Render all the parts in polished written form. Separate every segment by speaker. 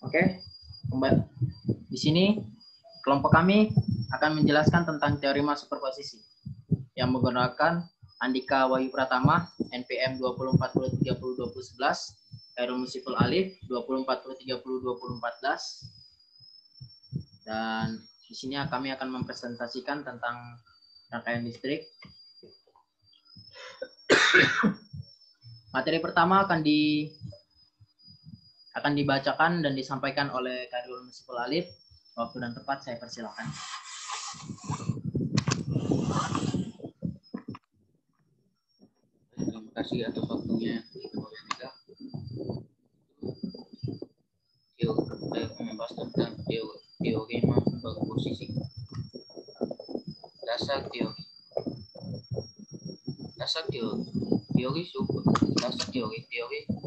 Speaker 1: Oke, kembali di sini kelompok kami akan menjelaskan tentang teorema superposisi yang menggunakan Andika Wahyu Pratama, NPM 2040302011, Khairul Musiful Alif 2040302014, dan di sini kami akan mempresentasikan tentang rangkaian listrik. Materi pertama akan dibacakan dan disampaikan oleh Khairul Musiful Alif. Waktu dan tempat saya persilakan.
Speaker 2: Terima kasih atas waktunya. Saya membahas tentang teorema superposisi. Dasar teori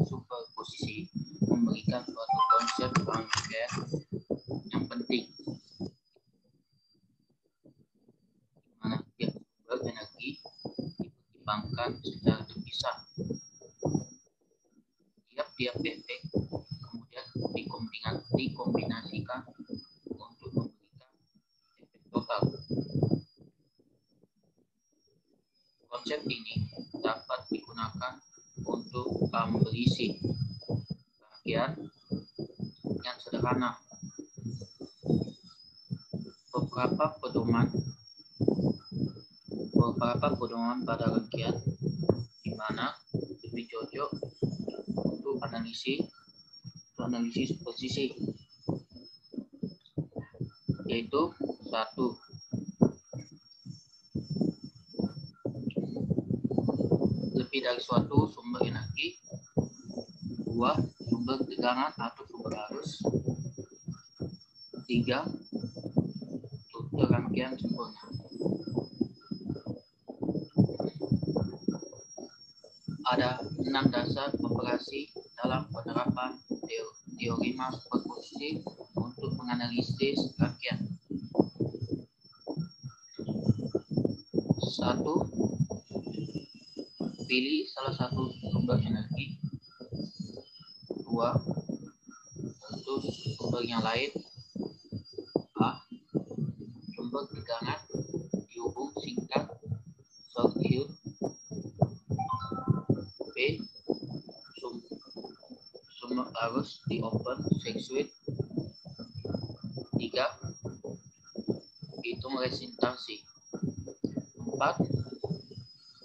Speaker 2: superposisi memberikan suatu konsep rangkaian yang penting, di mana tiap sumber energi dipertimbangkan secara terpisah. Tiap-tiap efek kemudian dikombinasikan untuk memberikan efek total. Konsep ini dapat digunakan untuk berisi rangkaian yang sederhana. Beberapa pedoman pada rangkaian di mana lebih cocok untuk analisis posisi, yaitu 1. Lebih dari suatu sumber energi. 2. Sumber tegangan atau sumber arus. 3. Struktur rangkaian sempurna. Ada 6 dasar operasi dalam penerapan teorema superposisi untuk menganalisis rangkaian. 1. Pilih salah satu sumber energi. 2. Untuk sumber yang lain. A. Sumber tegangan dihubung singkat circuit. B. Sumber arus di open circuit. 3. Hitung resistansi. 4.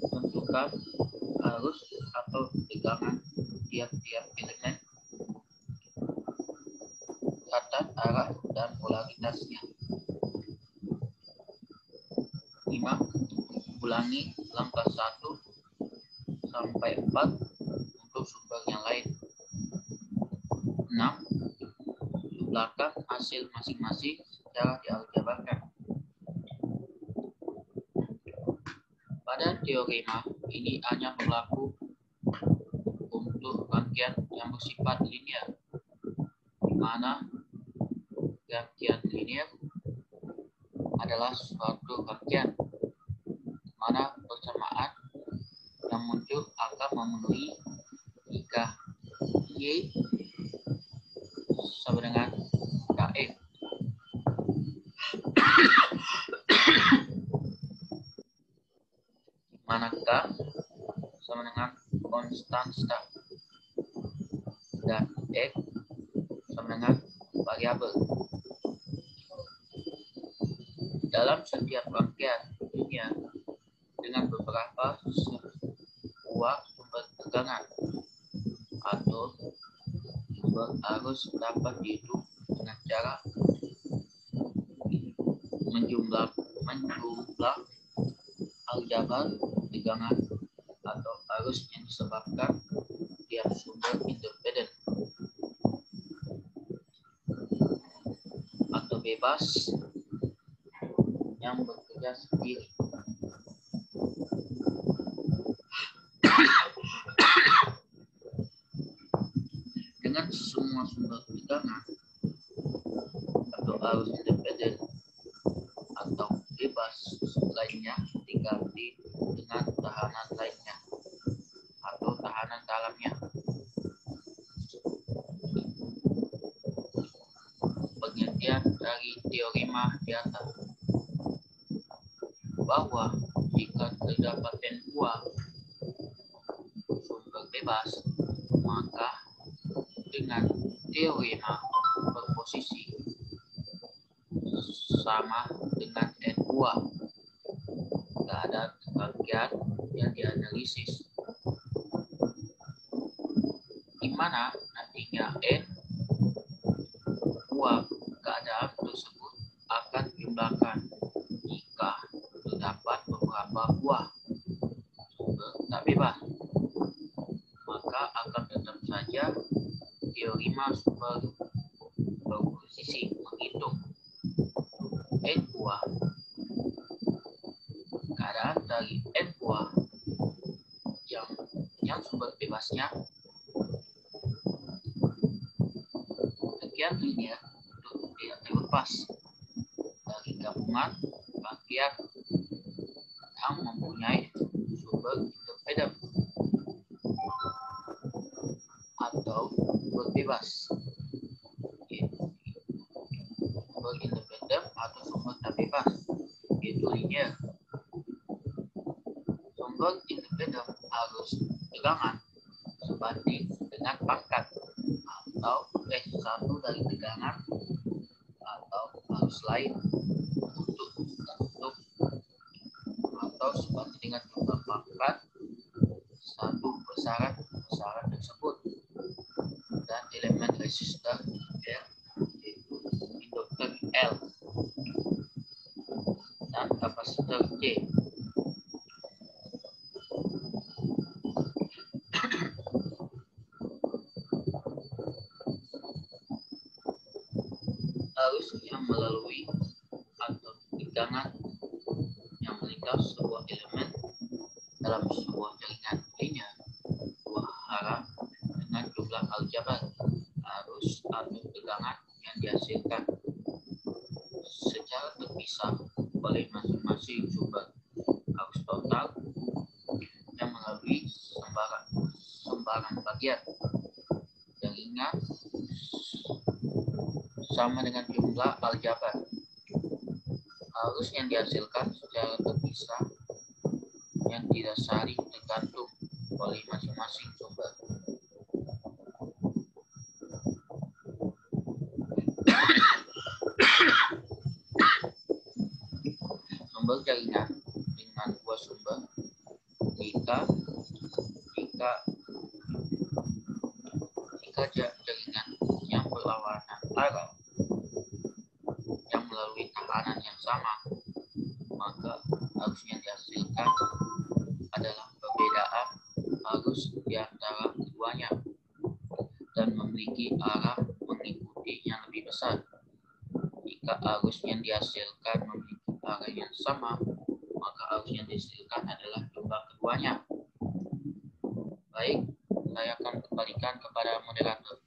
Speaker 2: Tentukan arus atau tegangan tiap-tiap elemen. Catat arah dan polaritasnya. 5. Ulangi langkah 1 sampai 4 untuk sumber yang lain. 6. Jumlahkan hasil masing-masing secara dialjabarkan. Pada teorema ini hanya berlaku untuk rangkaian yang bersifat linear, di mana rangkaian linear adalah suatu rangkaian di mana persamaan yang muncul akan memenuhi jika Y sama dengan KF. Mana K sama dengan konstan start dan X sama dengan variabel. Dalam setiap rangkaian linear dengan beberapa sebuah sumber tegangan atau sumber arus dapat dihitung dengan cara menjumlah aljabar tegangan atau arus yang disebabkan tiap sumber independen atau bebas yang bekerja sendiri. Dengan semua sumber tegangan atau arus independen atau bebas lainnya diganti dengan tahanan lainnya atau tahanan dalamnya. bagian dari teorema di atas, bahwa jika terdapat N2 sumber bebas, maka dengan teorema superposisi sama dengan N2 keadaan bagian yang dianalisis, di mana nantinya N2 keadaan tersebut akan dijumlahkan jika terdapat beberapa buah sumber tak bebas, maka akan tetap saja teorema superposisi menghitung N2 keadaan dari N2 yang sumber bebasnya bagian linear untuk tidak terlepas dari gabungan bagian yang mempunyai sumber independen atau berbebas, sumber independen atau sumber tak bebas, yaitu linear. Sumber independen harus tegangan sebanding dengan pangkat atau satu dari tegangan atau arus lain untuk atau sebanding dengan jumlah pangkat satu besaran tersebut, dan elemen resistor R yaitu induktor L dan kapasitor C. Arus yang melalui atau tegangan yang melingkar sebuah elemen dalam sebuah jaringan linear dua arah dengan jumlah aljabar arus atau tegangan yang dihasilkan secara terpisah oleh masing-masing sumber arus total yang melalui sembarang bagian jaringan sama dengan jumlah aljabar arus yang dihasilkan secara terpisah yang didasari tergantung oleh masing-masing sumber. Sumber jaringan dengan dua sumber jika jaringan yang berlawanan arah yang melalui tekanan yang sama, maka arus yang dihasilkan adalah perbedaan arus di antara keduanya dan memiliki arah mengikuti yang lebih besar. Jika arus yang dihasilkan memiliki arah yang sama, maka arus yang dihasilkan adalah jumlah keduanya. Baik, saya akan kembalikan kepada moderator.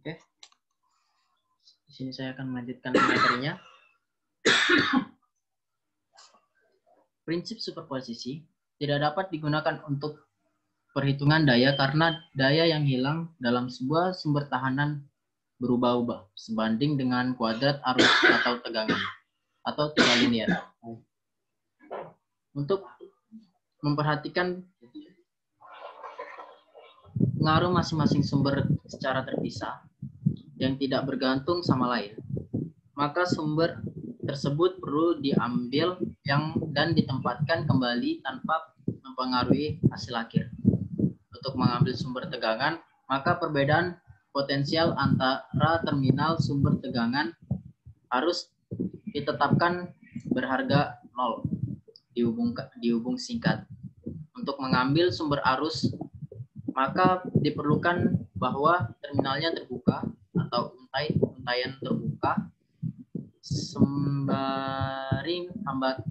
Speaker 1: Oke. Di sini saya akan melanjutkan materinya. Prinsip superposisi tidak dapat digunakan untuk perhitungan daya karena daya yang hilang dalam sebuah sumber tahanan berubah-ubah sebanding dengan kuadrat arus atau tegangan atau tiga linear. Untuk memperhatikan pengaruh masing-masing sumber secara terpisah yang tidak bergantung sama lain, maka sumber tersebut perlu diambil dan ditempatkan kembali tanpa mempengaruhi hasil akhir. Untuk mengambil sumber tegangan, maka perbedaan potensial antara terminal sumber tegangan harus ditetapkan berharga 0 dihubung singkat. Untuk mengambil sumber arus, maka diperlukan bahwa terminalnya terbuka atau untaian terbuka,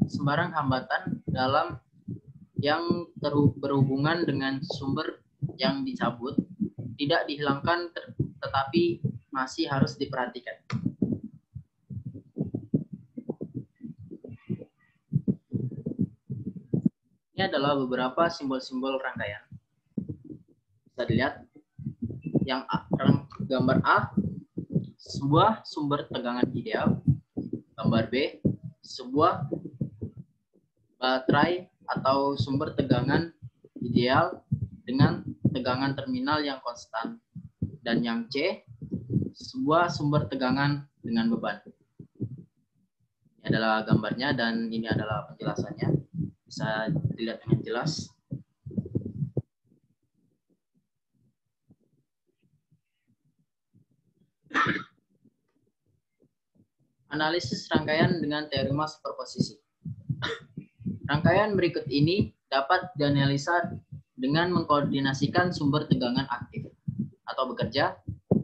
Speaker 1: sembarang hambatan dalam yang berhubungan dengan sumber yang dicabut tidak dihilangkan tetapi masih harus diperhatikan. Ini adalah beberapa simbol-simbol rangkaian. Bisa dilihat. Yang gambar A, sebuah sumber tegangan ideal. Gambar B, sebuah baterai atau sumber tegangan ideal dengan tegangan terminal yang konstan. Dan yang C, sebuah sumber tegangan dengan beban. Ini adalah gambarnya dan ini adalah penjelasannya. Bisa dilihat dengan jelas. Analisis rangkaian dengan teorema superposisi. Rangkaian berikut ini dapat dianalisa dengan mengkoordinasikan sumber tegangan aktif atau bekerja,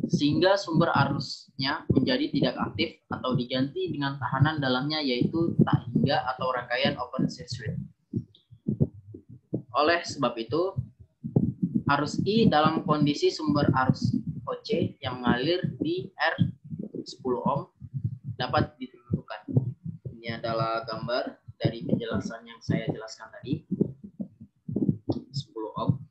Speaker 1: sehingga sumber arusnya menjadi tidak aktif atau diganti dengan tahanan dalamnya, yaitu tak hingga atau rangkaian open circuit. Oleh sebab itu, arus I dalam kondisi sumber arus OC yang mengalir di R10 ohm dapat ditentukan. Ini adalah gambar dari penjelasan yang saya jelaskan tadi. 10 ohm.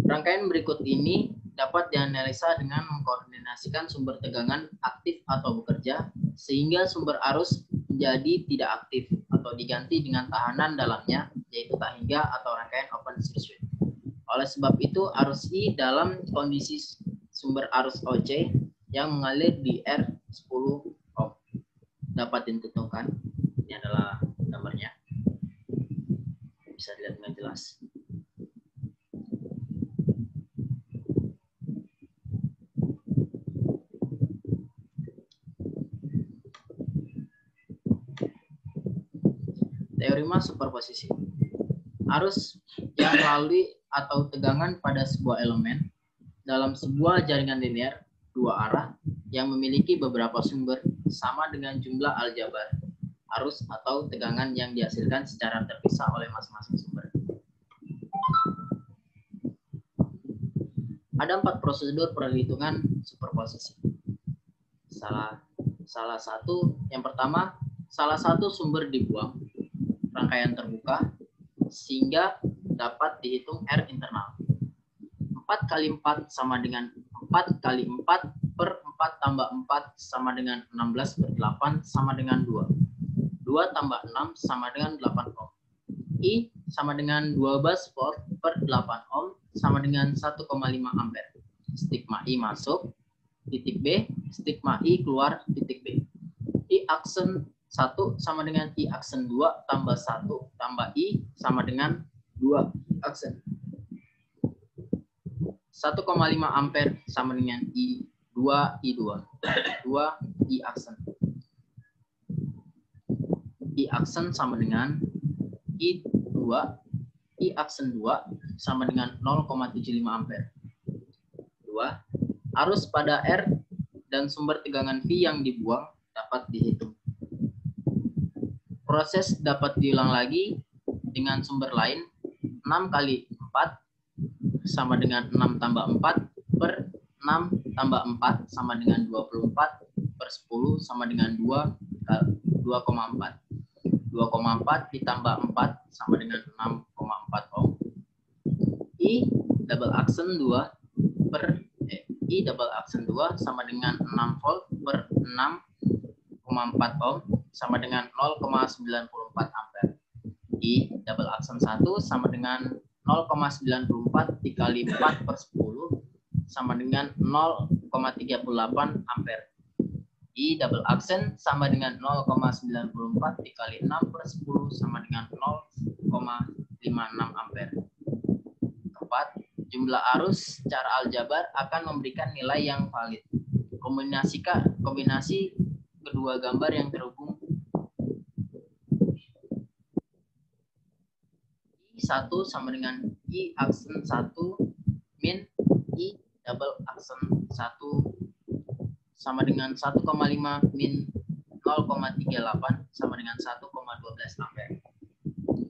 Speaker 1: Rangkaian berikut ini dapat dianalisa dengan mengkoordinasikan sumber tegangan aktif atau bekerja, sehingga sumber arus menjadi tidak aktif atau diganti dengan tahanan dalamnya, yaitu tak hingga atau rangkaian open circuit. Oleh sebab itu, arus I dalam kondisi sumber arus OC yang mengalir di R10 ohm dapat ditentukan. Ini adalah gambarnya. Bisa dilihat dengan jelas. Teorema superposisi. Arus yang melalui atau tegangan pada sebuah elemen dalam sebuah jaringan linear dua arah yang memiliki beberapa sumber sama dengan jumlah aljabar arus atau tegangan yang dihasilkan secara terpisah oleh masing-masing sumber. Ada 4 prosedur perhitungan superposisi. Salah satu, yang pertama, salah satu sumber dibuang, rangkaian terbuka, sehingga dapat dihitung R internal. 4 kali 4 sama dengan 4 kali 4 per 4 tambah 4 sama dengan 16 per 8 sama dengan 2. 2 tambah 6 sama dengan 8 ohm. I sama dengan 12 volt per 8 ohm sama dengan 1,5 ampere. Stigma I masuk, titik B, stigma I keluar, titik B. I aksen 1 sama dengan I aksen 2 tambah 1 tambah I sama dengan 2 aksen. 1,5 ampere sama dengan I2, I2. 2 I aksen. I aksen sama dengan I2, I aksen 2 sama dengan 0,75 ampere. 2. Arus pada R dan sumber tegangan V yang dibuang dapat dihitung. Proses dapat diulang lagi dengan sumber lain. 6 kali 4 sama dengan 6 tambah 4 per 6 tambah 4 sama dengan 24 per 10 sama dengan 2,4. 2,4 ditambah 4 sama dengan 6,4 ohm. I double aksen 2 per I double aksen 2 sama dengan 6 volt per 6,4 ohm sama dengan 0,94 ampere. I double aksen 1 sama dengan 0,94 dikali 4 per 10 sama dengan 0,38 ampere. I double aksen sama dengan 0,94 dikali 6 per 10 sama dengan 0,56 ampere. 4. Jumlah arus secara aljabar akan memberikan nilai yang valid. Kombinasi kedua gambar yang terhubung. I1 sama dengan I aksen 1 min I double aksen 1 sama dengan 1,5 min 0,38 sama dengan 1,12 ampere. I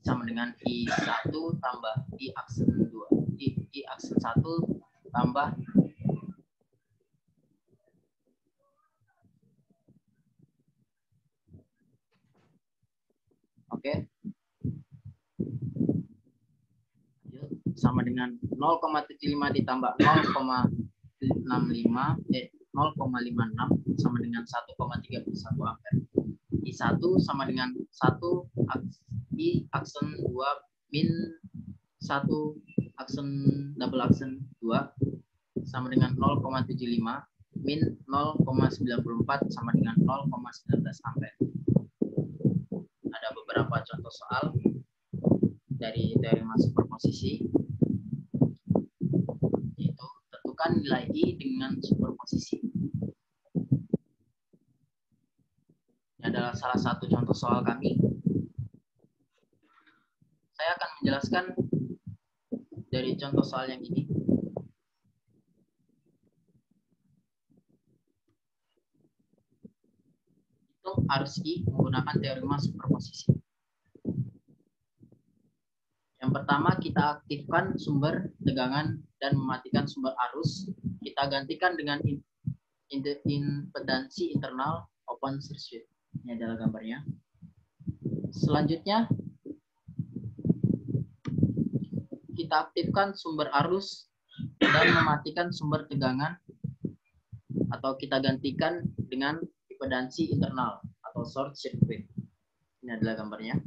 Speaker 1: sama dengan I1 tambah I aksen 2. I aksen 1 tambah sama dengan 0,75 ditambah 0,56 sama dengan 1,31 ampere. I1 sama dengan 1 I aksen 2 min 1 aksen double aksen 2 sama dengan 0,75 min 0,94 sama dengan 0,19 ampere. Ada beberapa contoh soal dari teorema superposisi, yaitu tentukan nilai I dengan superposisi. Ini adalah salah satu contoh soal kami. Saya akan menjelaskan dari contoh soal yang ini. Hitung arus I menggunakan teorema superposisi. Yang pertama, kita aktifkan sumber tegangan dan mematikan sumber arus. Kita gantikan dengan impedansi internal open circuit. Ini adalah gambarnya. Selanjutnya, kita aktifkan sumber arus dan mematikan sumber tegangan, atau kita gantikan dengan impedansi internal atau short circuit. Ini adalah gambarnya.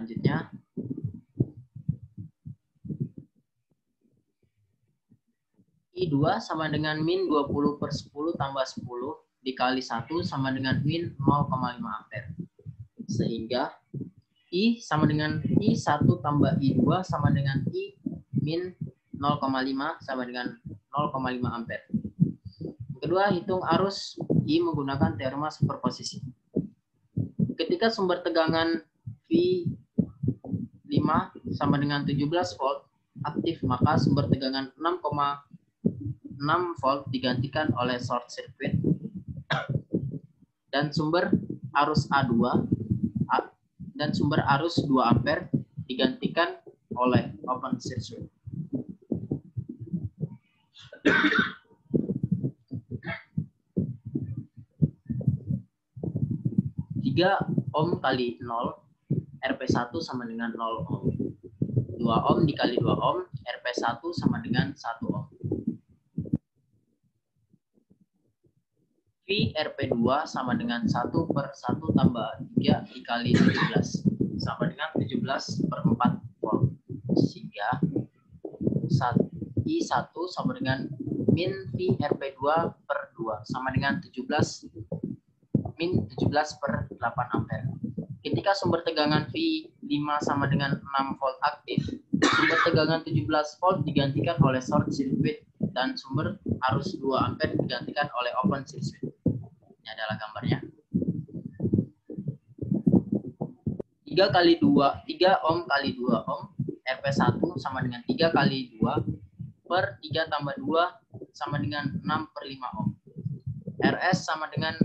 Speaker 1: Selanjutnya, I2 sama dengan min 20/10 tambah 10 dikali 1 sama dengan min 0,5 ampere. Sehingga I sama dengan I1 tambah I2 sama dengan I min 0,5 sama dengan 0,5 ampere. Kedua, hitung arus I menggunakan teorema superposisi. Ketika sumber tegangan V5 sama dengan 17 volt aktif, maka sumber tegangan 6,6 volt digantikan oleh short circuit dan sumber arus A2 dan sumber arus 2 ampere digantikan oleh open circuit. 3 ohm kali 0, RP1 sama dengan 0 ohm. 2 ohm dikali 2 ohm, RP1 sama dengan 1 ohm. V RP2 sama dengan 1/1 tambah 3 dikali 17 sama dengan 17/4 volt. Sehingga I1 sama dengan min V RP2 per 2 sama dengan 17 min 17/8 ampere. Ketika sumber tegangan V5 sama dengan 6 volt aktif, sumber tegangan 17 volt digantikan oleh short circuit dan sumber arus 2 ampere digantikan oleh open circuit. Ini adalah gambarnya. 3 ohm kali 2 ohm, RP1 sama dengan 3 kali 2 per 3 tambah 2 sama dengan 6/5 ohm. RS sama dengan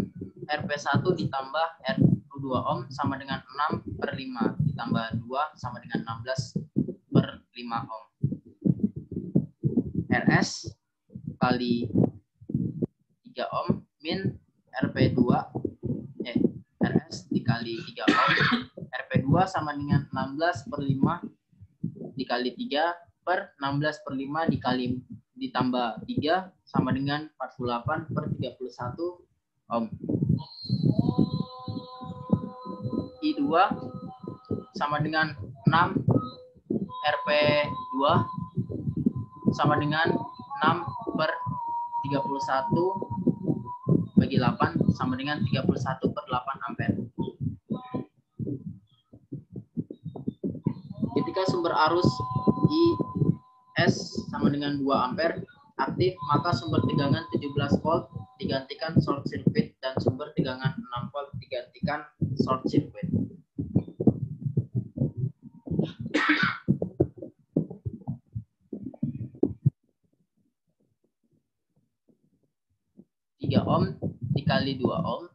Speaker 1: RP1 ditambah R2 ohm sama dengan 6/5 ditambah 2 sama dengan 16/5 ohm. RS kali 3 ohm min RP2 RS dikali 3 ohm, RP2 sama dengan 16/5 dikali 3 per 16/5 dikali ditambah 3 sama dengan 48/31 ohm. I2 sama dengan 6 RP2 sama dengan 6/31 bagi 8 sama dengan 31/8 ampere. Ketika sumber arus IS sama dengan 2 ampere aktif, maka sumber tegangan 17 volt digantikan short circuit dan sumber tegangan 6 volt digantikan short circuit. Ohm dikali 2 ohm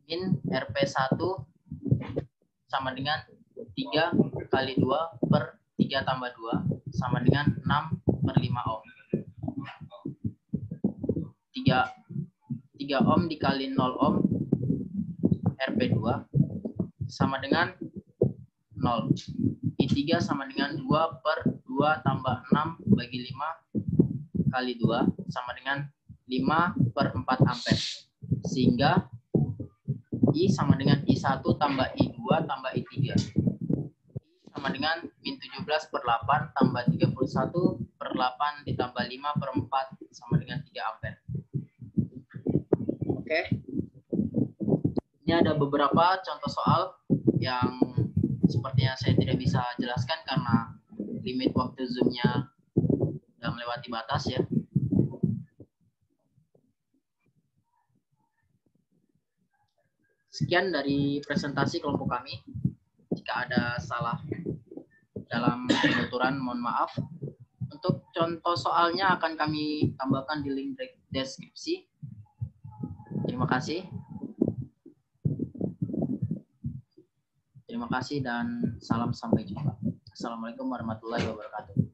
Speaker 1: min RP1 sama dengan 3 kali 2 per 3 tambah 2 sama dengan 6/5 ohm. 3 ohm dikali 0 ohm RP2 sama dengan 0. I3 sama dengan 2/2 tambah 6 bagi 5 kali 2 sama dengan 5/4 ampere. Sehingga I sama dengan I1 tambah I2 tambah I3. I sama dengan min 17/8 tambah 31/8 ditambah 5/4 sama dengan 3 ampere. Oke. Ini ada beberapa contoh soal yang sepertinya saya tidak bisa jelaskan karena limit waktu Zoom-nya sudah melewati batas ya. Sekian dari presentasi kelompok kami. Jika ada salah dalam penuturan, mohon maaf. Untuk contoh soalnya akan kami tambahkan di link deskripsi. Terima kasih. Terima kasih dan salam sampai jumpa. Assalamualaikum warahmatullahi wabarakatuh.